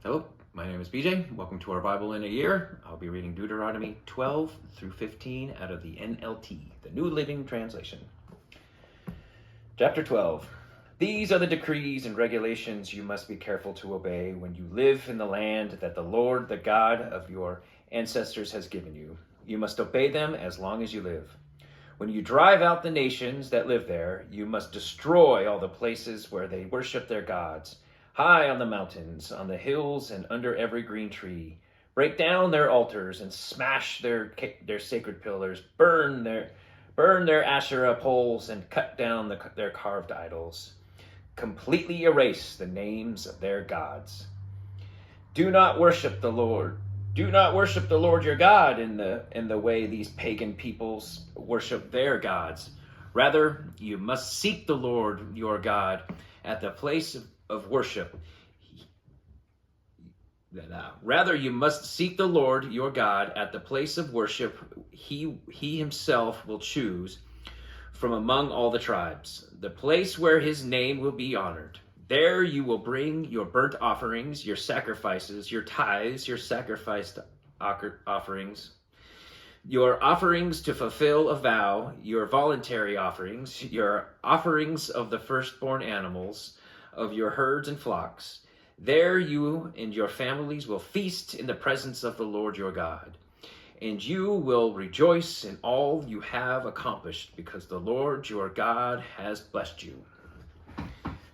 Hello, my name is BJ. Welcome to our Bible in a Year. I'll be reading Deuteronomy 12 through 15 out of the NLT, the New Living Translation. Chapter 12. These are the decrees and regulations you must be careful to obey when you live in the land that the Lord, the God of your ancestors, has given you. You must obey them as long as you live. When you drive out the nations that live there, you must destroy all the places where they worship their gods. High on the mountains, on the hills, and under every green tree. Break down their altars and smash their sacred pillars. Burn their Asherah poles and cut down their carved idols. Completely erase the names of their gods. Do not worship the Lord. Do not worship the Lord your God in the way these pagan peoples worship their gods. Rather, you must seek the Lord your God at the place of worship. Rather, you must seek the Lord your God at the place of worship he himself will choose from among all the tribes, the place where his name will be honored. There you will bring your burnt offerings, your sacrifices, your tithes, your sacrificed offerings, your offerings to fulfill a vow, your voluntary offerings, your offerings of the firstborn animals, of your herds and flocks. There you and your families will feast in the presence of the Lord your God, and you will rejoice in all you have accomplished, because the Lord your God has blessed you.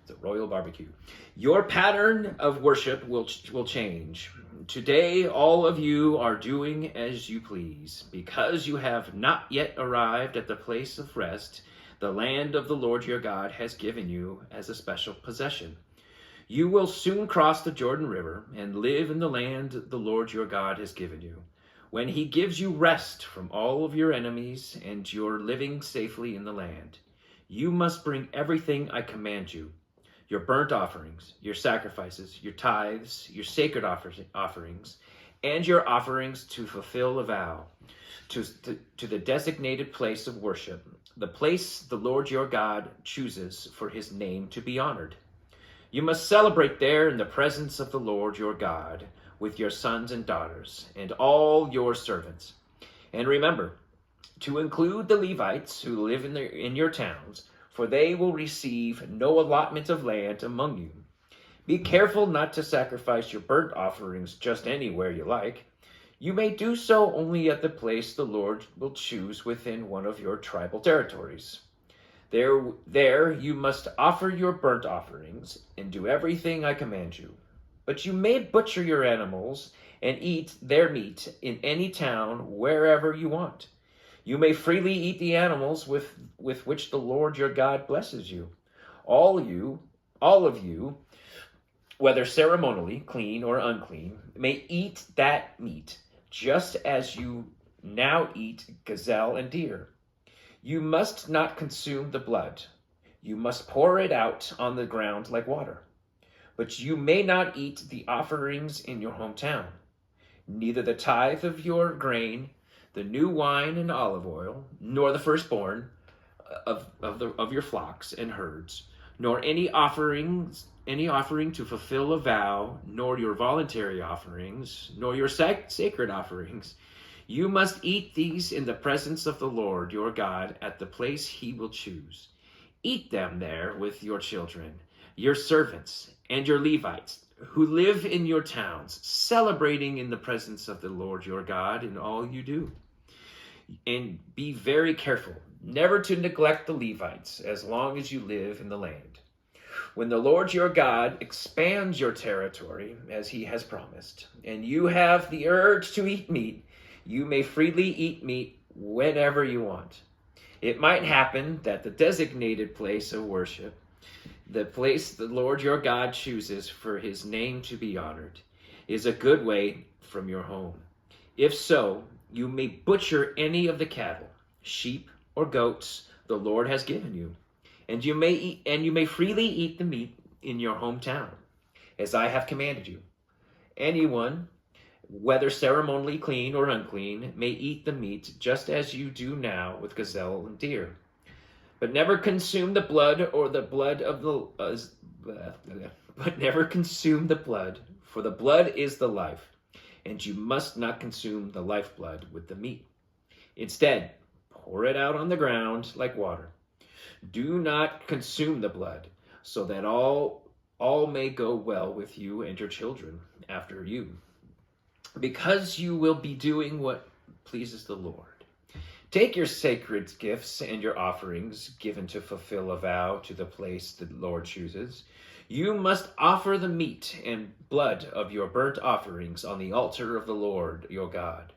It's a royal barbecue. Your pattern of worship will change. Today, all of you are doing as you please, because you have not yet arrived at the place of rest the land of the Lord your God has given you as a special possession. You will soon cross the Jordan River and live in the land the Lord your God has given you. When he gives you rest from all of your enemies and you're living safely in the land, you must bring everything I command you: your burnt offerings, your sacrifices, your tithes, your sacred offerings, and your offerings to fulfill a vow, to the designated place of worship, the place the Lord your God chooses for his name to be honored. You must celebrate there in the presence of the Lord your God with your sons and daughters and all your servants. And remember to include the Levites who live in your towns, for they will receive no allotment of land among you. Be careful not to sacrifice your burnt offerings just anywhere you like. You may do so only at the place the Lord will choose within one of your tribal territories. There you must offer your burnt offerings and do everything I command you. But you may butcher your animals and eat their meat in any town wherever you want. You may freely eat the animals with which the Lord your God blesses you. All of you, whether ceremonially clean or unclean, may eat that meat, just as you now eat gazelle and deer. You must not consume the blood. You must pour it out on the ground like water. But you may not eat the offerings in your hometown, neither the tithe of your grain, the new wine and olive oil, nor the firstborn of your flocks and herds, nor any offering to fulfill a vow, nor your voluntary offerings, nor your sacred offerings. You must eat these in the presence of the Lord your God at the place he will choose. Eat them there with your children, your servants, and your Levites, who live in your towns, celebrating in the presence of the Lord your God in all you do. And be very careful never to neglect the Levites as long as you live in the land. When the Lord your God expands your territory as he has promised, and you have the urge to eat meat, you may freely eat meat whenever you want. It might happen that the designated place of worship, the place the Lord your God chooses for his name to be honored, is a good way from your home. If so, you may butcher any of the cattle, sheep, or goats the Lord has given you, and you may freely eat the meat in your hometown, as I have commanded you. Anyone, whether ceremonially clean or unclean, may eat the meat just as you do now with gazelle and deer. But never consume the blood For the blood is the life, and you must not consume the lifeblood with the meat. Instead, pour it out on the ground like water. Do not consume the blood, so that all may go well with you and your children after you, because you will be doing what pleases the Lord. Take your sacred gifts and your offerings given to fulfill a vow to the place the Lord chooses. You must offer the meat and blood of your burnt offerings on the altar of the Lord your God.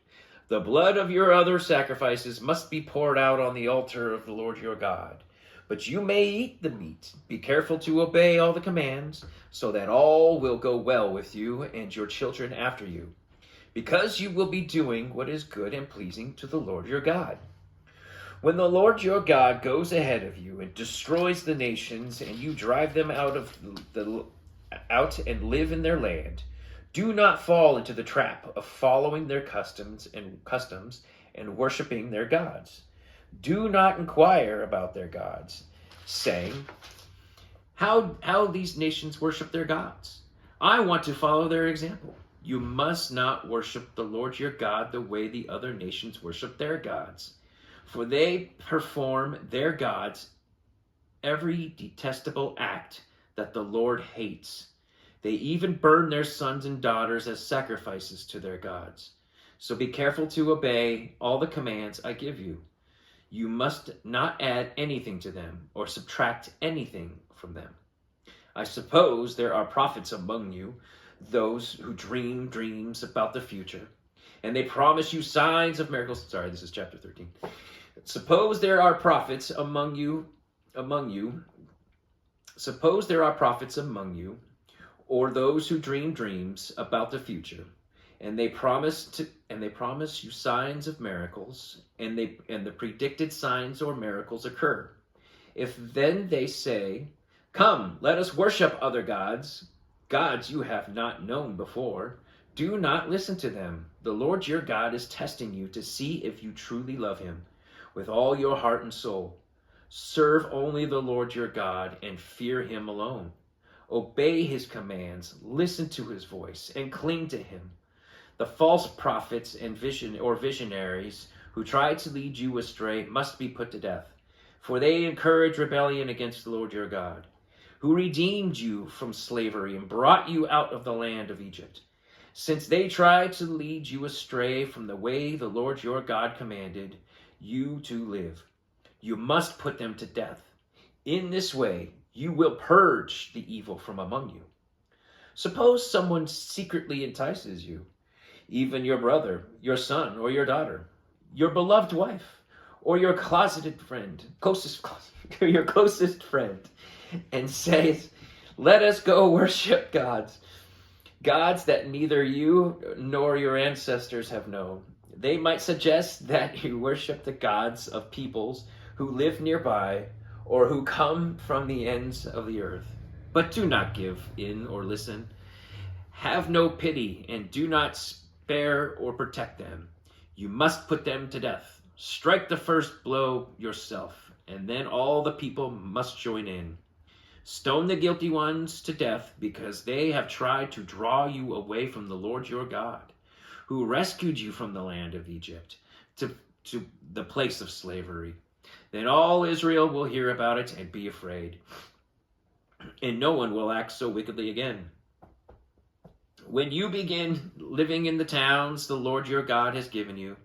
The blood of your other sacrifices must be poured out on the altar of the Lord your God. But you may eat the meat. Be careful to obey all the commands, so that all will go well with you and your children after you, because you will be doing what is good and pleasing to the Lord your God. When the Lord your God goes ahead of you and destroys the nations, and you drive them out and live in their land, do not fall into the trap of following their customs and worshiping their gods. Do not inquire about their gods, saying, how these nations worship their gods. I want to follow their example. You must not worship the Lord your God the way the other nations worship their gods, for they perform their gods every detestable act that the Lord hates. They even burn their sons and daughters as sacrifices to their gods. So be careful to obey all the commands I give you. You must not add anything to them or subtract anything from them. I suppose there are prophets among you, those who dream dreams about the future, and they promise you signs of miracles. Sorry, this is chapter 13. Suppose there are prophets among you, or those who dream dreams about the future, and they promise you signs of miracles, and the predicted signs or miracles occur. If then they say, "Come, let us worship other gods you have not known before," do not listen to them. The Lord your God is testing you to see if you truly love him with all your heart and soul. Serve only the Lord your God and fear him alone. Obey his commands, listen to his voice, and cling to him. The false prophets and visionaries who try to lead you astray must be put to death, for they encourage rebellion against the Lord your God, who redeemed you from slavery and brought you out of the land of Egypt. Since they tried to lead you astray from the way the Lord your God commanded you to live, you must put them to death. In this way, you will purge the evil from among you. Suppose someone secretly entices you, even your brother, your son, or your daughter, your beloved wife, or your closest friend, and says, "Let us go worship gods that neither you nor your ancestors have known." They might suggest that you worship the gods of peoples who live nearby or who come from the ends of the earth. But do not give in or listen. Have no pity and do not spare or protect them. You must put them to death. Strike the first blow yourself, and then all the people must join in. Stone the guilty ones to death because they have tried to draw you away from the Lord your God, who rescued you from the land of Egypt to the place of slavery. Then all Israel will hear about it and be afraid, and no one will act so wickedly again. When you begin living in the towns the Lord your God has given you,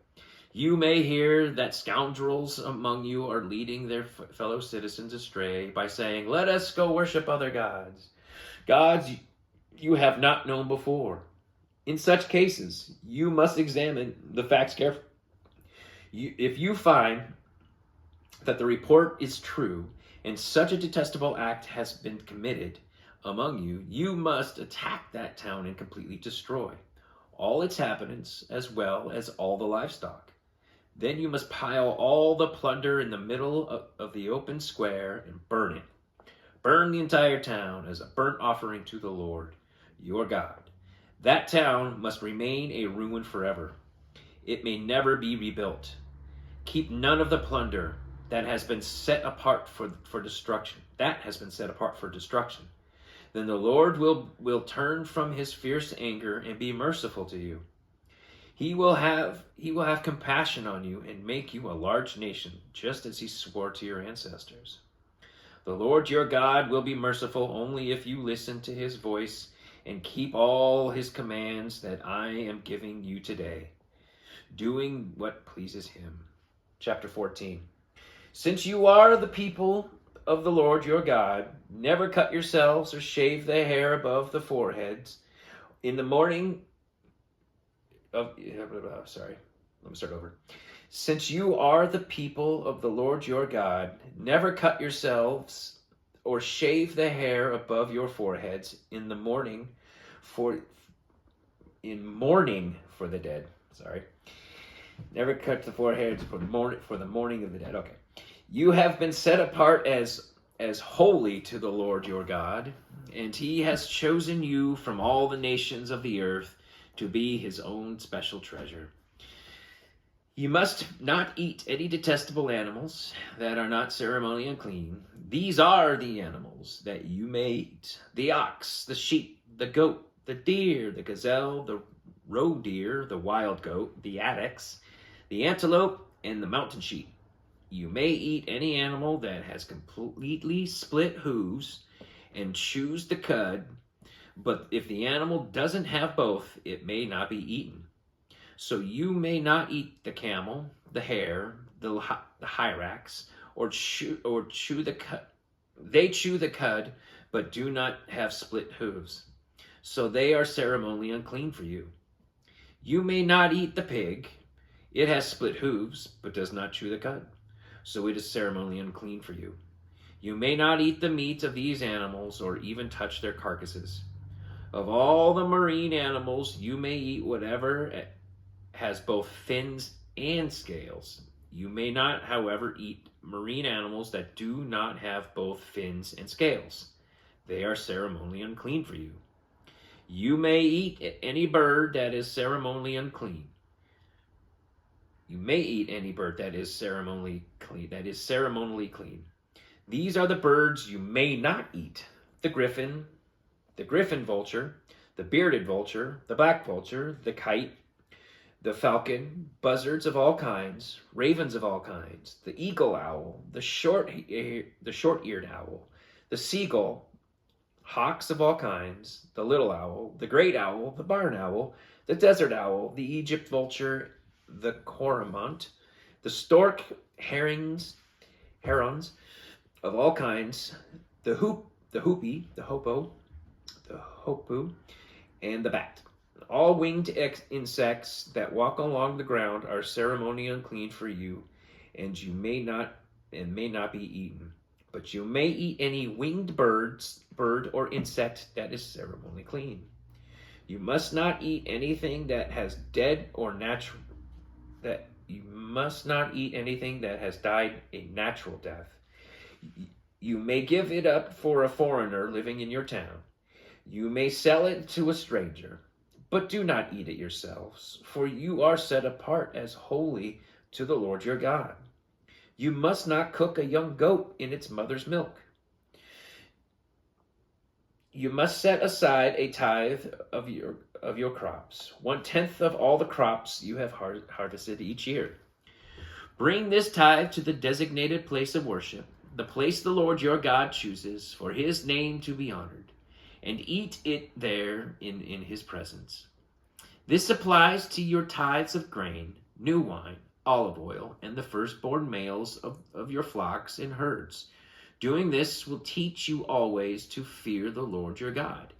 you may hear that scoundrels among you are leading their fellow citizens astray by saying, "Let us go worship other gods you have not known before." In such cases, you must examine the facts carefully. If you find that the report is true and such a detestable act has been committed among you, you must attack that town and completely destroy all its inhabitants as well as all the livestock. Then you must pile all the plunder in the middle of the open square and burn it. Burn the entire town as a burnt offering to the Lord your God. That town must remain a ruin forever. It may never be rebuilt. Keep none of the plunder that has been set apart for destruction. Then the Lord will turn from his fierce anger and be merciful to you. He will have compassion on you and make you a large nation, just as he swore to your ancestors. The Lord your God will be merciful only if you listen to his voice and keep all his commands that I am giving you today, doing what pleases him. Chapter 14. Since you are the people of the Lord your God, never cut yourselves or shave the hair above the foreheads. In the morning of sorry, let me start over. Since you are the people of the Lord your God, never cut yourselves or shave the hair above your foreheads in mourning for the dead. Sorry. Never cut the foreheads for the mourning of the dead. Okay. You have been set apart as holy to the Lord your God, and he has chosen you from all the nations of the earth to be his own special treasure. You must not eat any detestable animals that are not ceremonially unclean. These are the animals that you may eat: the ox, the sheep, the goat, the deer, the gazelle, the roe deer, the wild goat, the addax, the antelope, and the mountain sheep. You may eat any animal that has completely split hooves and chews the cud, but if the animal doesn't have both, it may not be eaten. So you may not eat the camel, the hare, the hyrax, or chew the cud. They chew the cud, but do not have split hooves. So they are ceremonially unclean for you. You may not eat the pig. It has split hooves, but does not chew the cud. So it is ceremonially unclean for you. You may not eat the meat of these animals or even touch their carcasses. Of all the marine animals, you may eat whatever has both fins and scales. You may not, however, eat marine animals that do not have both fins and scales. They are ceremonially unclean for you. You may eat any bird that is ceremonially unclean. You may eat any bird that is ceremonially clean. These are the birds you may not eat: the griffin vulture, the bearded vulture, the black vulture, the kite, the falcon, buzzards of all kinds, ravens of all kinds, the eagle owl, the short-eared owl, the seagull, hawks of all kinds, the little owl, the great owl, the barn owl, the desert owl, the Egypt vulture, the cormorant, the stork, herons of all kinds, the hoopie, the hoopoe, and the bat. All winged insects that walk along the ground are ceremonially unclean for you, and may not be eaten. But you may eat any winged bird or insect that is ceremonially clean. You must not eat anything that has died a natural death. You may give it up for a foreigner living in your town. You may sell it to a stranger. But do not eat it yourselves, for you are set apart as holy to the Lord your God. You must not cook a young goat in its mother's milk. You must set aside a tithe of your crops, 1/10 of all the crops you have harvested each year. Bring this tithe to the designated place of worship, the place the Lord your God chooses for his name to be honored, and eat it there in his presence. This applies to your tithes of grain, new wine, olive oil, and the firstborn males of your flocks and herds. Doing this will teach you always to fear the Lord your God.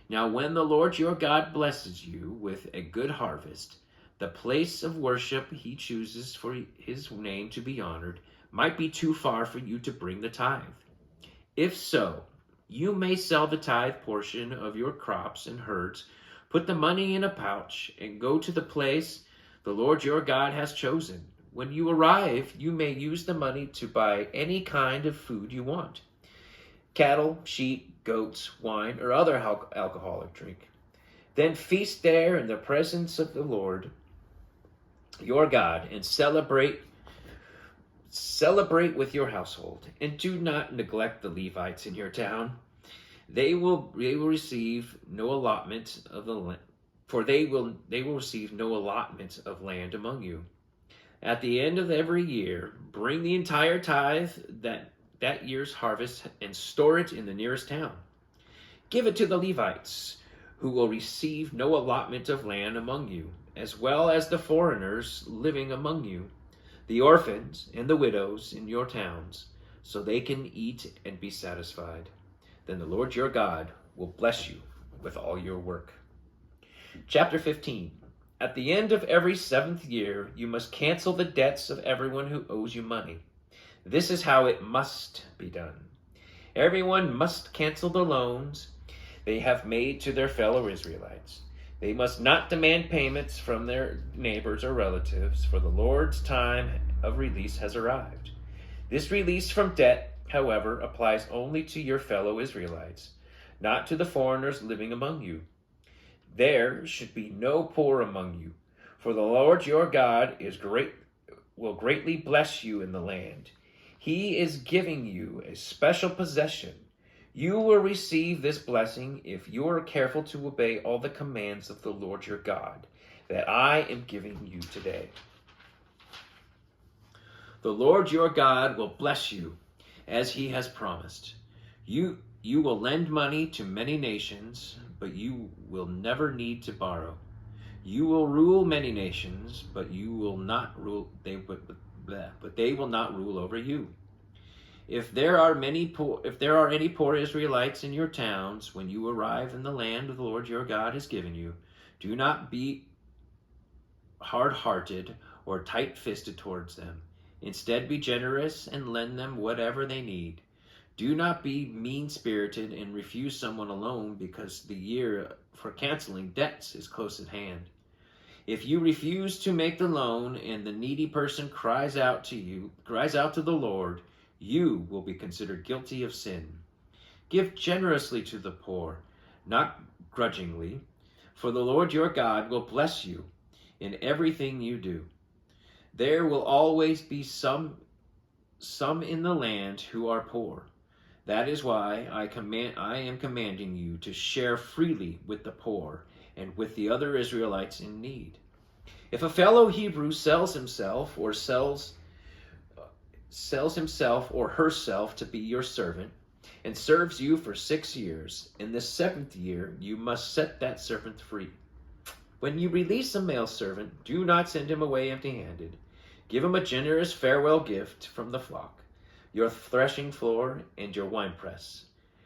Now when the Lord your God blesses you with a good harvest, the place of worship he chooses for his name to be honored might be too far for you to bring the tithe. If so, you may sell the tithe portion of your crops and herds, put the money in a pouch, and go to the place the Lord your God has chosen. When you arrive, you may use the money to buy any kind of food you want: cattle, sheep, goats, wine, or other alcoholic drink. Then feast there in the presence of the Lord your God and celebrate with your household. And do not neglect the Levites in your town. They will receive no allotment of the land, for they will receive no allotment of land among you. At the end of every year, bring the entire tithe that year's harvest and store it in the nearest town. Give it to the Levites, who will receive no allotment of land among you, as well as the foreigners living among you, the orphans and the widows in your towns, so they can eat and be satisfied. Then the Lord your God will bless you with all your work. Chapter 15. At the end of every 7th year, you must cancel the debts of everyone who owes you money. This is how it must be done. Everyone must cancel the loans they have made to their fellow Israelites. They must not demand payments from their neighbors or relatives, for the Lord's time of release has arrived. This release from debt, however, applies only to your fellow Israelites, not to the foreigners living among you. There should be no poor among you, for the Lord your God will greatly bless you in the land. He is giving you a special possession. You will receive this blessing if you are careful to obey all the commands of the Lord your God that I am giving you today. The Lord your God will bless you as he has promised. You will lend money to many nations, but you will never need to borrow. You will rule many nations, but you will not rule. But they will not rule over you. If there are any poor Israelites in your towns, when you arrive in the land the Lord your God has given you, do not be hard-hearted or tight-fisted towards them. Instead, be generous and lend them whatever they need. Do not be mean-spirited and refuse someone a loan, because the year for canceling debts is close at hand. If you refuse to make the loan and the needy person cries out to the Lord, you will be considered guilty of sin. Give generously to the poor, not grudgingly, for the Lord your God will bless you in everything you do. There will always be some in the land who are poor. That is why I am commanding you to share freely with the poor and with the other Israelites in need. If a fellow Hebrew sells himself or herself to be your servant and serves you for 6 years, in the 7th year you must set that servant free. When you release a male servant, do not send him away empty-handed. Give him a generous farewell gift from the flock, your threshing floor and your winepress.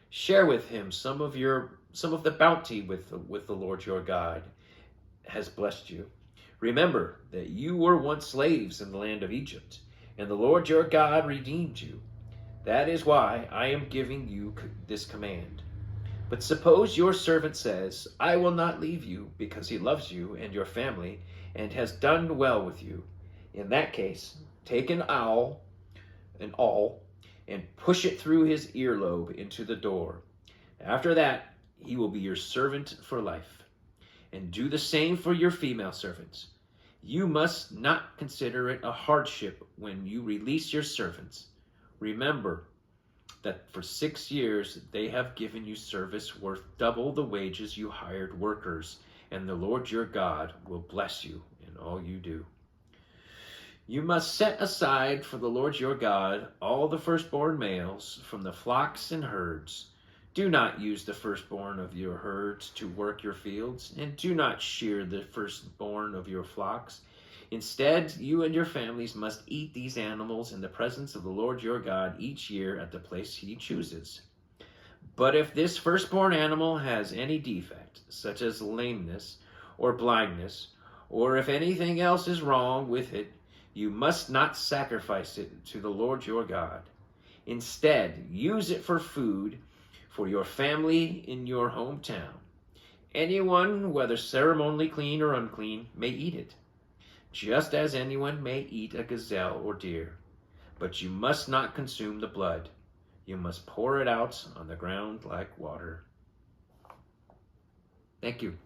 Share with him some of the bounty with the Lord your God has blessed you. Remember that you were once slaves in the land of Egypt, and the Lord your God redeemed you. That is why I am giving you this command. But suppose your servant says, I will not leave you, because he loves you and your family and has done well with you. In that case, take an awl, and push it through his earlobe into the door. After that, he will be your servant for life. And do the same for your female servants. You must not consider it a hardship when you release your servants. Remember that for 6 years they have given you service worth double the wages you hired workers, and the Lord your God will bless you in all you do. You must set aside for the Lord your God all the firstborn males from the flocks and herds. Do not use the firstborn of your herds to work your fields, and do not shear the firstborn of your flocks. Instead, you and your families must eat these animals in the presence of the Lord your God each year at the place he chooses. But if this firstborn animal has any defect, such as lameness or blindness, or if anything else is wrong with it, you must not sacrifice it to the Lord your God. Instead, use it for food for your family in your hometown. Anyone, whether ceremonially clean or unclean, may eat it, just as anyone may eat a gazelle or deer. But you must not consume the blood. You must pour it out on the ground like water. Thank you.